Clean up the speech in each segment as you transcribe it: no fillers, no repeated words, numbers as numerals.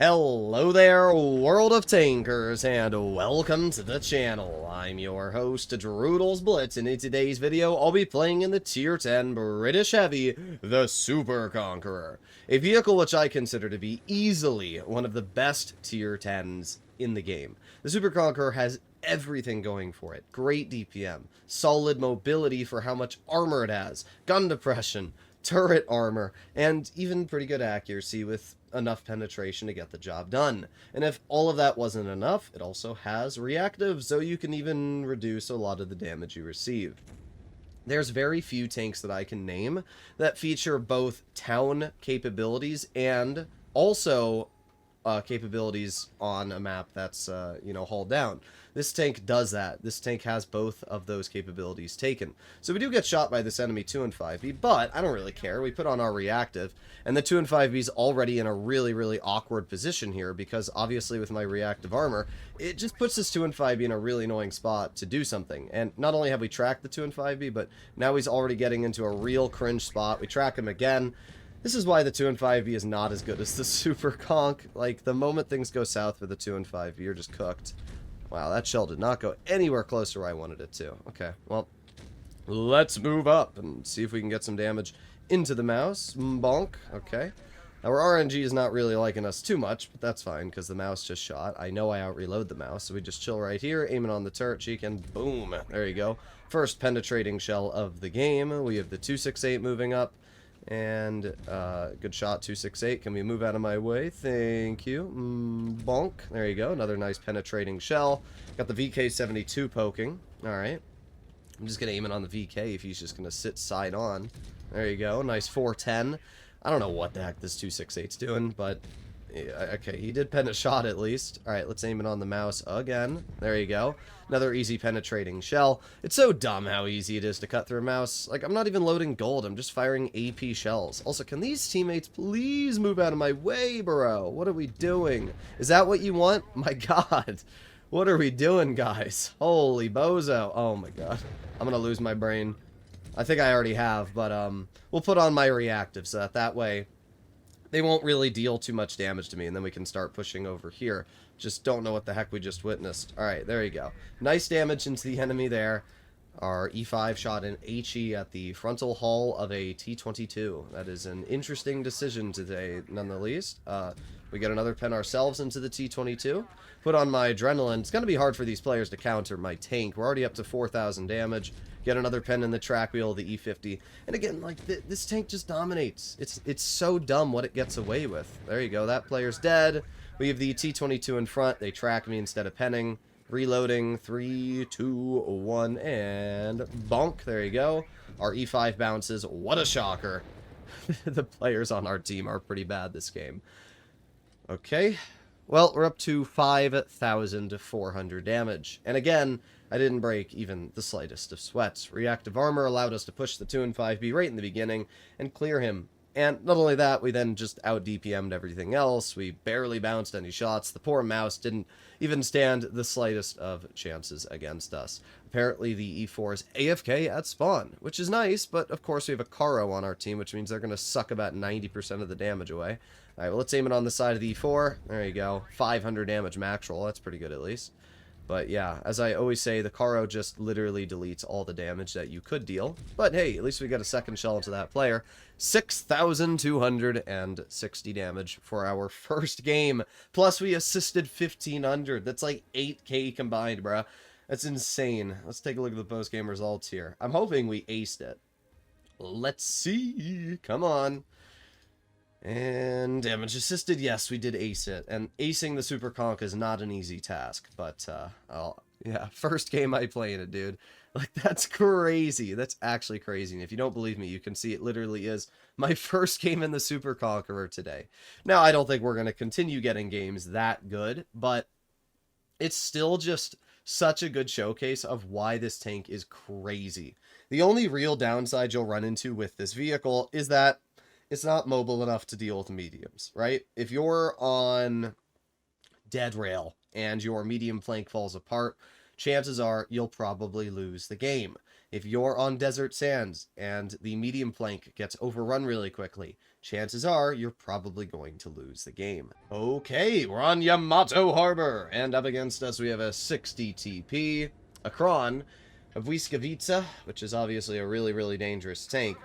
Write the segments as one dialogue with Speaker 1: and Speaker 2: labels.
Speaker 1: Hello there, world of tankers, and welcome to the channel. I'm your host, Droodles Blitz, and in today's video, I'll be playing in the Tier 10 British Heavy, the Super Conqueror, a vehicle which I consider to be easily one of the best Tier 10s in the game. The Super Conqueror has everything going for it. Great DPM, solid mobility for how much armor it has, gun depression, turret armor, and even pretty good accuracy with enough penetration to get the job done. And if all of that wasn't enough, it also has reactive, so you can even reduce a lot of the damage you receive. There's very few tanks that I can name that feature both town capabilities and also capabilities on a map that's, hauled down. This tank does that. This tank has both of those capabilities taken. So we do get shot by this enemy 2 and 5B, but I don't really care. We put on our reactive, and the 2 and 5B is already in a really, really awkward position here, because obviously with my reactive armor, it just puts this 2 and 5B in a really annoying spot to do something. And not only have we tracked the 2 and 5B, but now he's already getting into a real cringe spot. We track him again. This is why the 2 and 5B is not as good as the Super Conk. Like, the moment things go south for the 2 and 5B, you're just cooked. Wow, that shell did not go anywhere close to where I wanted it to. Okay, well, let's move up and see if we can get some damage into the mouse. Bonk. Okay. Our RNG is not really liking us too much, but that's fine, because the mouse just shot. I know I out-reload the mouse, so we just chill right here, aiming on the turret cheek, and boom. There you go. First penetrating shell of the game. We have the 268 moving up. And good shot, 268. Can we move out of my way? Thank you. Bonk. There you go. Another nice penetrating shell. Got the VK-72 poking. Alright. I'm just going to aim it on the VK if he's just going to sit side on. There you go. Nice 410. I don't know what the heck this 268's doing, but yeah, okay, he did pen a shot at least. Alright, let's aim it on the mouse again. There you go. Another easy penetrating shell. It's so dumb how easy it is to cut through a mouse. Like, I'm not even loading gold. I'm just firing AP shells. Also, can these teammates please move out of my way, bro? What are we doing? Is that what you want? My god. What are we doing, guys? Holy bozo. Oh my god. I'm gonna lose my brain. I think I already have, but we'll put on my reactive so that way they won't really deal too much damage to me, and then we can start pushing over here. Just don't know what the heck we just witnessed. Alright, there you go. Nice damage into the enemy there. Our E5 shot an HE at the frontal hull of a T-22. That is an interesting decision today, none the least. We get another pen ourselves into the T-22. Put on my adrenaline. It's going to be hard for these players to counter my tank. We're already up to 4,000 damage. Get another pen in the track wheel, the E50. And again, like, this tank just dominates. It's so dumb what it gets away with. There you go. That player's dead. We have the T-22 in front. They track me instead of penning. Reloading. 3, 2, 1, and bonk. There you go. Our E5 bounces. What a shocker. The players on our team are pretty bad this game. Okay. Well, we're up to 5,400 damage. And again, I didn't break even the slightest of sweats. Reactive armor allowed us to push the 2 and 5B right in the beginning and clear him. And not only that, we then just out-DPM'd everything else. We barely bounced any shots. The poor mouse didn't even stand the slightest of chances against us. Apparently, the E4 is AFK at spawn, which is nice, but of course we have a Caro on our team, which means they're going to suck about 90% of the damage away. Alright, well, let's aim it on the side of the E4. There you go. 500 damage max roll. That's pretty good, at least. But yeah, as I always say, the Caro just literally deletes all the damage that you could deal. But hey, at least we got a second shell into that player. 6,260 damage for our first game. Plus we assisted 1,500. That's like 8k combined, bruh. That's insane. Let's take a look at the post-game results here. I'm hoping we aced it. Let's see. Come on. And damage assisted, yes, we did ace it. And acing the Super Conk is not an easy task, but, yeah, first game I play in it, dude. Like, that's crazy. That's actually crazy. And if you don't believe me, you can see it literally is my first game in the Super Conqueror today. Now, I don't think we're going to continue getting games that good, but it's still just such a good showcase of why this tank is crazy. The only real downside you'll run into with this vehicle is that it's not mobile enough to deal with mediums, right? If you're on dead rail and your medium flank falls apart, chances are you'll probably lose the game. If you're on desert sands and the medium flank gets overrun really quickly, chances are you're probably going to lose the game. Okay, we're on Yamato Harbor, and up against us we have a 60 TP, a Kron, a Vuiskovica, which is obviously a really, really dangerous tank.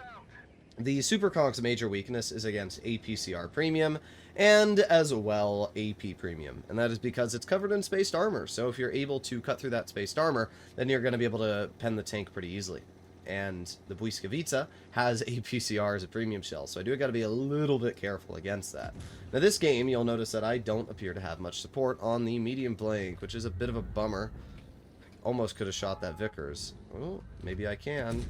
Speaker 1: The Super Conk's major weakness is against APCR Premium, and as well AP Premium, and that is because it's covered in spaced armor, so if you're able to cut through that spaced armor, then you're going to be able to pen the tank pretty easily. And the Vuiskovica has APCR as a premium shell, so I do got to be a little bit careful against that. Now this game, you'll notice that I don't appear to have much support on the medium flank, which is a bit of a bummer. Almost could have shot that Vickers. Oh, maybe I can.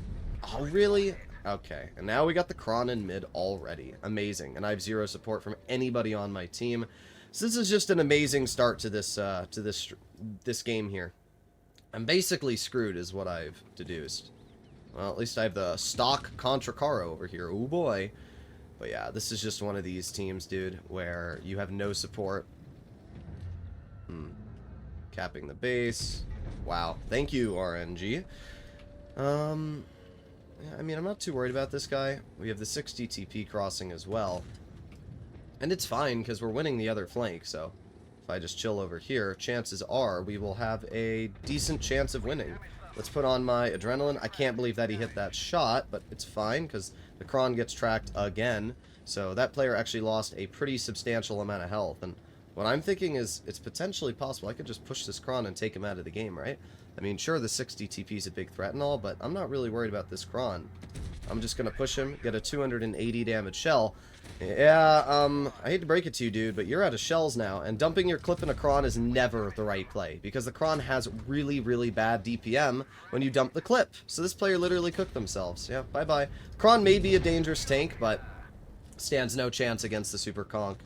Speaker 1: Oh, really? Okay, and now we got the Kron in mid already. Amazing, and I have zero support from anybody on my team. So this is just an amazing start to this game here. I'm basically screwed is what I've deduced. Well, at least I have the stock Conqueror over here. Oh boy. But yeah, this is just one of these teams, dude, where you have no support. Capping the base. Wow. Thank you, RNG. I mean, I'm not too worried about this guy. We have the 60 TP crossing as well. And it's fine, because we're winning the other flank, so if I just chill over here, chances are we will have a decent chance of winning. Let's put on my adrenaline. I can't believe that he hit that shot, but it's fine, because the Kron gets tracked again. So that player actually lost a pretty substantial amount of health, and what I'm thinking is it's potentially possible I could just push this Kron and take him out of the game, right? I mean, sure, the 60 TP is a big threat and all, but I'm not really worried about this Kron. I'm just going to push him, get a 280 damage shell. Yeah, I hate to break it to you, dude, but you're out of shells now, and dumping your clip in a Kron is never the right play, because the Kron has really, really bad DPM when you dump the clip. So this player literally cooked themselves. Yeah, bye-bye. Kron may be a dangerous tank, but stands no chance against the Super Conk.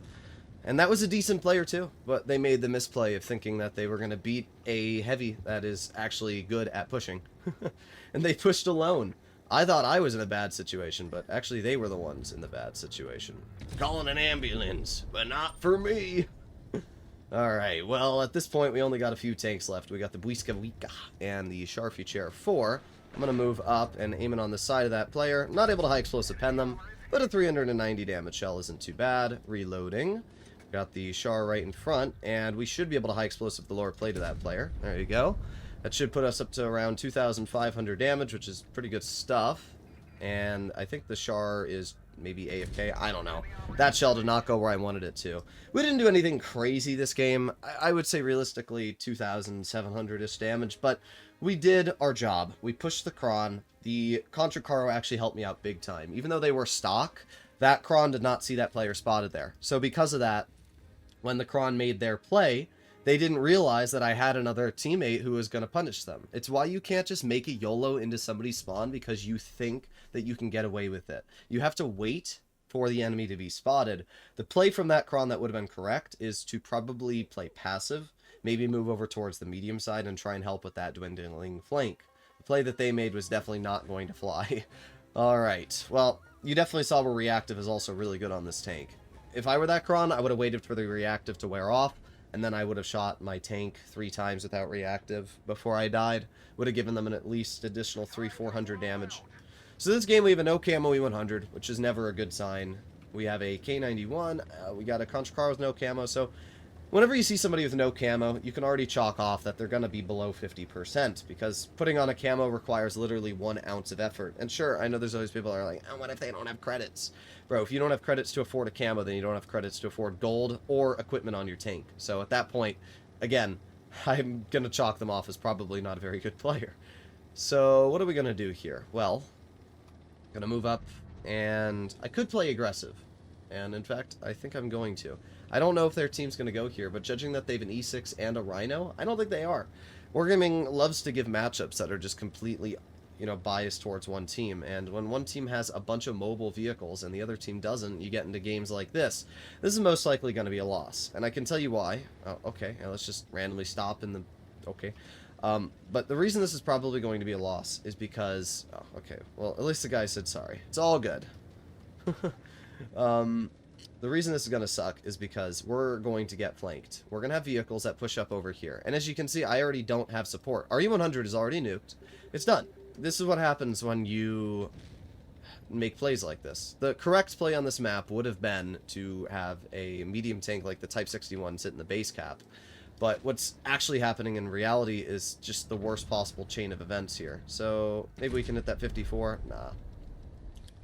Speaker 1: And that was a decent player too, but they made the misplay of thinking that they were going to beat a heavy that is actually good at pushing. And they pushed alone. I thought I was in a bad situation, but actually they were the ones in the bad situation. Calling an ambulance, but not for me. Alright, well, at this point we only got a few tanks left. We got the Vuiskovica and the Charfucher 4. I'm going to move up and aim it on the side of that player. Not able to high explosive pen them, but a 390 damage shell isn't too bad. Reloading. Got the Char right in front, and we should be able to high explosive the lower plate of that player. There you go. That should put us up to around 2,500 damage, which is pretty good stuff. And I think the Char is maybe AFK. I don't know. That shell did not go where I wanted it to. We didn't do anything crazy this game. I would say realistically 2,700-ish damage, but we did our job. We pushed the Kron. The Conqueror actually helped me out big time. Even though they were stock, that Kron did not see that player spotted there. So because of that, when the Kron made their play, they didn't realize that I had another teammate who was going to punish them. It's why you can't just make a YOLO into somebody's spawn because you think that you can get away with it. You have to wait for the enemy to be spotted. The play from that Kron that would have been correct is to probably play passive, maybe move over towards the medium side and try and help with that dwindling flank. The play that they made was definitely not going to fly. Alright, well, you definitely saw where reactive is also really good on this tank. If I were that Kron, I would have waited for the reactive to wear off, and then I would have shot my tank 3 times without reactive before I died. Would have given them an at least additional 300-400 damage. So this game we have a no camo E100, which is never a good sign. We have a K91, we got a Conqueror with no camo, so whenever you see somebody with no camo, you can already chalk off that they're going to be below 50%, because putting on a camo requires literally 1 ounce of effort. And sure, I know there's always people that are like, oh, what if they don't have credits? Bro, if you don't have credits to afford a camo, then you don't have credits to afford gold or equipment on your tank. So at that point, again, I'm going to chalk them off as probably not a very good player. So what are we going to do here? Well, I'm going to move up, and I could play aggressive. And in fact, I think I'm going to. I don't know if their team's going to go here, but judging that they have an E6 and a Rhino, I don't think they are. Wargaming loves to give matchups that are just completely, biased towards one team, and when one team has a bunch of mobile vehicles and the other team doesn't, you get into games like this. This is most likely going to be a loss, and I can tell you why. Oh, okay, now let's just randomly stop in the... Okay. But the reason this is probably going to be a loss is because... Oh, okay, well, at least the guy said sorry. It's all good. The reason this is going to suck is because we're going to get flanked. We're going to have vehicles that push up over here. And as you can see, I already don't have support. Our E100 is already nuked. It's done. This is what happens when you make plays like this. The correct play on this map would have been to have a medium tank like the Type 61 sit in the base cap. But what's actually happening in reality is just the worst possible chain of events here. So maybe we can hit that 54? Nah.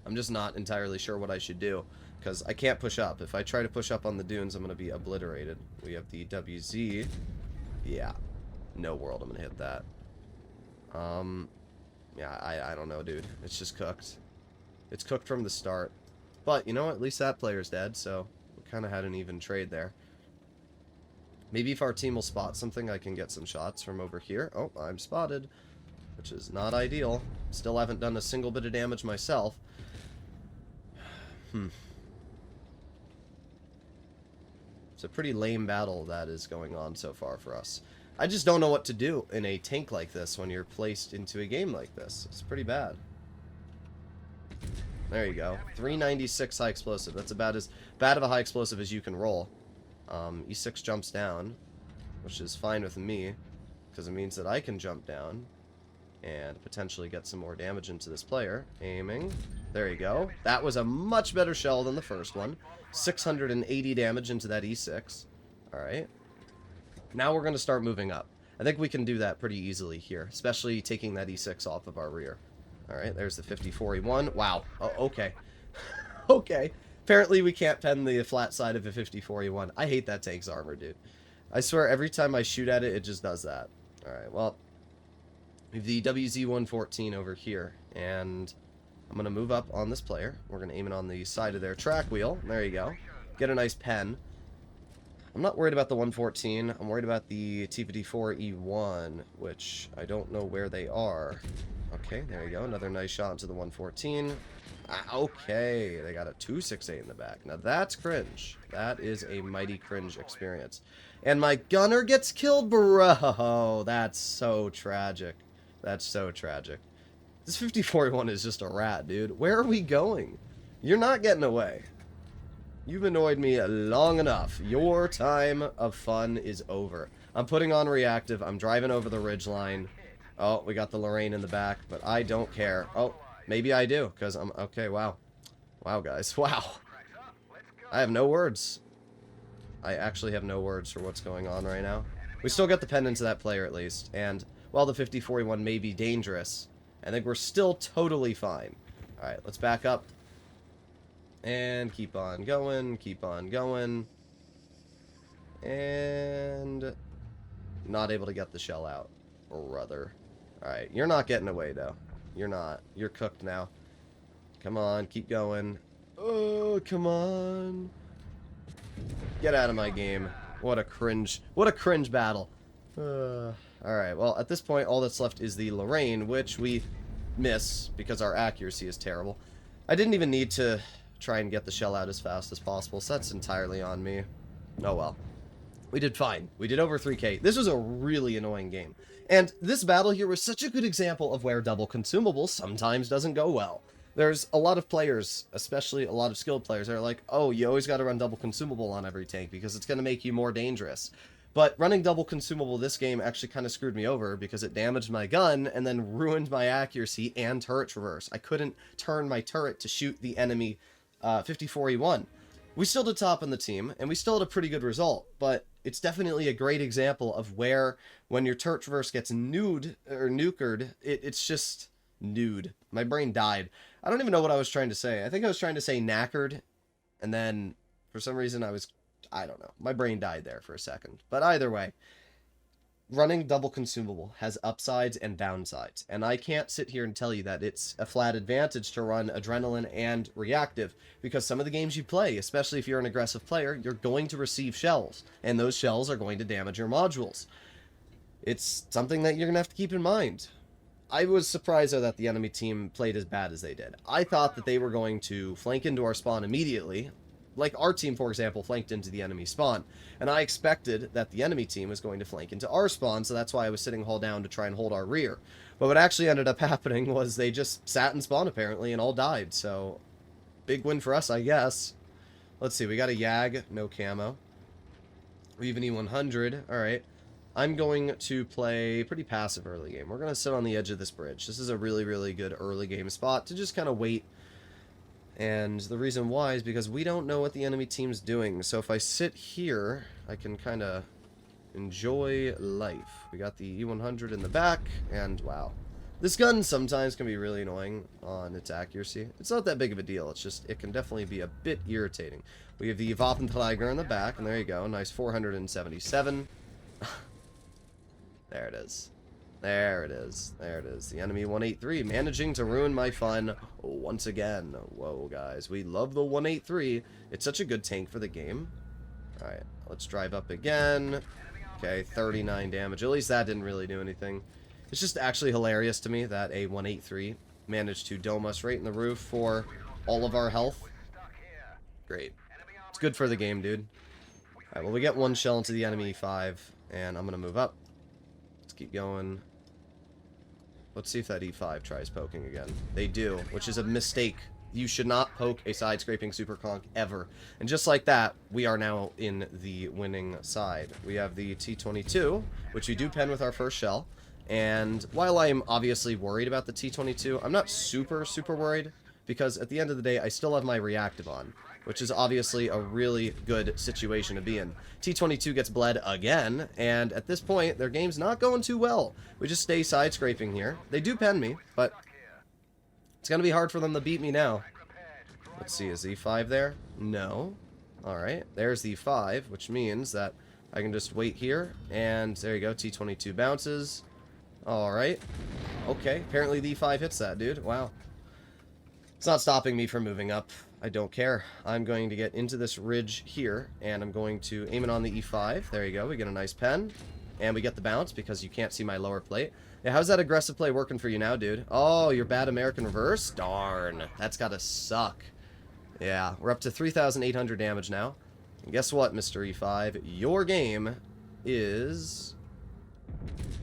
Speaker 1: I'm just not entirely sure what I should do, because I can't push up. If I try to push up on the dunes, I'm going to be obliterated. We have the WZ. Yeah. No world I'm going to hit that. Yeah, I don't know, dude. It's just cooked. It's cooked from the start. But, you know what? At least that player's dead, so we kind of had an even trade there. Maybe if our team will spot something, I can get some shots from over here. Oh, I'm spotted, which is not ideal. Still haven't done a single bit of damage myself. It's a pretty lame battle that is going on so far for us. I just don't know what to do in a tank like this when you're placed into a game like this. It's pretty bad. There you go. 396 high explosive. That's about as bad of a high explosive as you can roll. E6 jumps down, which is fine with me, because it means that I can jump down and potentially get some more damage into this player. Aiming. There you go. That was a much better shell than the first one. 680 damage into that E6. Alright. Now we're going to start moving up. I think we can do that pretty easily here, especially taking that E6 off of our rear. Alright, there's the 54E1. Wow. Oh, okay. Okay. Apparently we can't pen the flat side of a 54E1. I hate that tank's armor, dude. I swear every time I shoot at it, it just does that. Alright, well, we have the WZ-114 over here, and I'm going to move up on this player. We're going to aim it on the side of their track wheel. There you go. Get a nice pen. I'm not worried about the 114. I'm worried about the T-54E1, which I don't know where they are. Okay, there you go. Another nice shot into the 114. Okay, they got a 268 in the back. Now that's cringe. That is a mighty cringe experience. And my gunner gets killed, bro. That's so tragic. That's so tragic. This 54E1 is just a rat, dude. Where are we going? You're not getting away. You've annoyed me long enough. Your time of fun is over. I'm putting on reactive. I'm driving over the ridgeline. Oh, we got the Lorraine in the back, but I don't care. Oh, maybe I do, because I'm... Okay, wow. Wow, guys. Wow. I have no words. I actually have no words for what's going on right now. We still got the pen into that player, at least. And while the 50-41 may be dangerous, I think we're still totally fine. Alright, let's back up. And keep on going, keep on going. And... not able to get the shell out. Brother. Alright, you're not getting away, though. You're not. You're cooked now. Come on, keep going. Oh, come on. Get out of my game. What a cringe battle. Alright, well, at this point, all that's left is the Lorraine, which we miss because our accuracy is terrible. I didn't even need to try and get the shell out as fast as possible, so that's entirely on me. Oh well. We did fine. We did over 3k. This was a really annoying game. And this battle here was such a good example of where double consumable sometimes doesn't go well. There's a lot of players, especially a lot of skilled players, that are like, oh, you always got to run double consumable on every tank because it's going to make you more dangerous. But running double consumable this game actually kind of screwed me over because it damaged my gun and then ruined my accuracy and turret traverse. I couldn't turn my turret to shoot the enemy 54E1. We still did top in the team, and we still had a pretty good result, but it's definitely a great example of where, when your turret traverse gets nude, or nukered, it's just nude. My brain died. I don't even know what I was trying to say. I think I was trying to say knackered, and then, for some reason, I don't know. My brain died there for a second. But either way, running double consumable has upsides and downsides, and I can't sit here and tell you that it's a flat advantage to run adrenaline and reactive, because some of the games you play, especially if you're an aggressive player, you're going to receive shells, and those shells are going to damage your modules. It's something that you're going to have to keep in mind. I was surprised, though, that the enemy team played as bad as they did. I thought that they were going to flank into our spawn immediately, like our team, for example, flanked into the enemy spawn. And I expected that the enemy team was going to flank into our spawn, so that's why I was sitting hull down to try and hold our rear. But what actually ended up happening was they just sat in spawn, apparently, and all died. So, big win for us, I guess. Let's see, we got a Yag, no camo. We have an E100, alright. I'm going to play pretty passive early game. We're going to sit on the edge of this bridge. This is a really, really good early game spot to just kind of wait And the reason why is because we don't know what the enemy team's doing. So if I sit here, I can kind of enjoy life. We got the E100 in the back, and wow. This gun sometimes can be really annoying on its accuracy. It's not that big of a deal, it's just, it can definitely be a bit irritating. We have the Waffenträger in the back, and there you go, nice 477. There it is. There it is. There it is. The enemy 183 managing to ruin my fun once again. Whoa, guys. We love the 183. It's such a good tank for the game. Alright, let's drive up again. Okay, 39 damage. At least that didn't really do anything. It's just actually hilarious to me that a 183 managed to dome us right in the roof for all of our health. Great. It's good for the game, dude. Alright, well, we get one shell into the enemy 5, and I'm going to move up. Let's keep going. Let's see if that E5 tries poking again. They do, which is a mistake. You should not poke a side-scraping Super Conk ever. And just like that, we are now in the winning side. We have the T-22, which we do pen with our first shell. And while I'm obviously worried about the T-22, I'm not super worried, because at the end of the day, I still have my reactive on, which is obviously a really good situation to be in. T-22 gets bled again, and at this point, their game's not going too well. We just stay side-scraping here. They do pen me, but it's going to be hard for them to beat me now. Let's see, is E5 there? No. Alright, there's the E5, which means that I can just wait here, and there you go, T-22 bounces. Alright. Okay, apparently the E5 hits that, dude. Wow. It's not stopping me from moving up. I don't care. I'm going to get into this ridge here, and I'm going to aim it on the E5. There you go. We get a nice pen, and we get the bounce because you can't see my lower plate. Yeah, how's that aggressive play working for you now, dude? Oh, your bad American reverse? Darn. That's gotta suck. Yeah, we're up to 3,800 damage now. And guess what, Mr. E5? Your game is...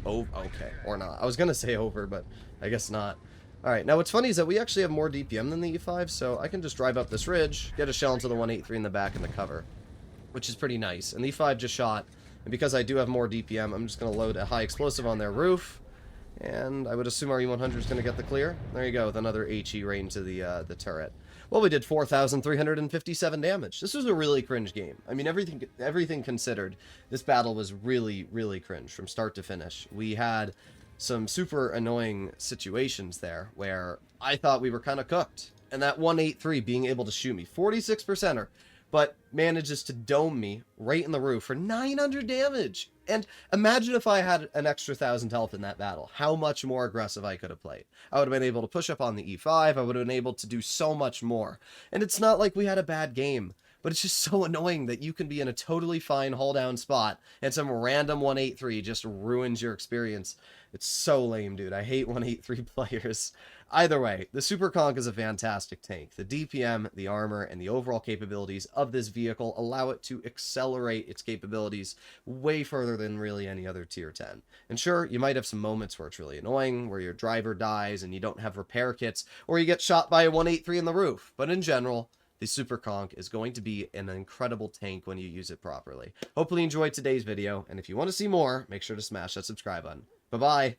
Speaker 1: Oh, okay. Or not. I was gonna say over, but I guess not. Alright, now what's funny is that we actually have more DPM than the E5, so I can just drive up this ridge, get a shell into the 183 in the back in the cover, which is pretty nice. And the E5 just shot, and because I do have more DPM, I'm just going to load a high explosive on their roof, and I would assume our E100 is going to get the clear. There you go, with another HE right into the turret. Well, we did 4,357 damage. This was a really cringe game. I mean, everything considered, this battle was really cringe from start to finish. We had some super annoying situations there where I thought we were kind of cooked. And that 183 being able to shoot me, 46%er, but manages to dome me right in the roof for 900 damage. And imagine if I had an extra 1,000 health in that battle, how much more aggressive I could have played. I would have been able to push up on the E5, I would have been able to do so much more. And it's not like we had a bad game, but it's just so annoying that you can be in a totally fine hull down spot and some random 183 just ruins your experience. It's so lame, dude. I hate 183 players. Either way, the Super Conk is a fantastic tank. The DPM, the armor, and the overall capabilities of this vehicle allow it to accelerate its capabilities way further than really any other tier 10. And sure, you might have some moments where it's really annoying, where your driver dies and you don't have repair kits, or you get shot by a 183 in the roof. But in general, the Super Conk is going to be an incredible tank when you use it properly. Hopefully you enjoyed today's video, and if you want to see more, make sure to smash that subscribe button. Bye-bye.